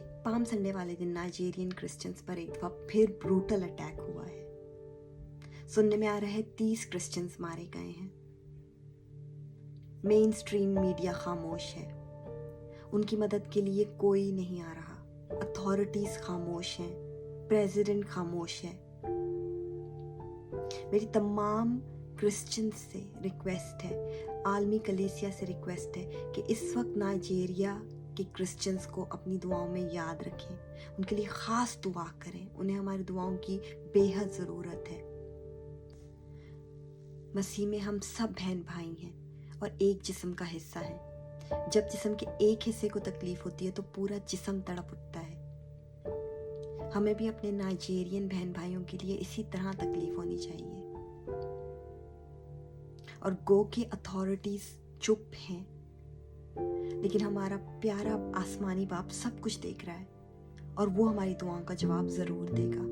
Palm Sunday वाले दिन Nigerian Christians पर एक बार फिर ब्रूटल अटैक हुआ है। सुनने में आ रहा है 30 क्रिश्चियंस मारे गए हैं। मेन स्ट्रीम मीडिया खामोश है, उनकी मदद के लिए कोई नहीं आ रहा। अथॉरिटीज खामोश हैं, प्रेसिडेंट खामोश है। मेरी तमाम क्रिश्चियंस से रिक्वेस्ट है, आलमी कलीसिया से रिक्वेस्ट है कि इस वक्त नाइजीरिया के क्रिश्चियंस को अपनी दुआओं में याद रखें, उनके लिए ख़ास दुआ करें। उन्हें हमारी दुआओं की बेहद ज़रूरत है। मसीह में हम सब बहन भाई हैं और एक जिस्म का हिस्सा हैं। जब जिस्म के एक हिस्से को तकलीफ होती है तो पूरा जिस्म तड़प उठता है। हमें भी अपने नाइजीरियन बहन भाइयों के लिए इसी तरह तकलीफ होनी चाहिए। और गो की अथॉरिटीज चुप हैं, लेकिन हमारा प्यारा आसमानी बाप सब कुछ देख रहा है और वो हमारी दुआओं का जवाब ज़रूर देगा।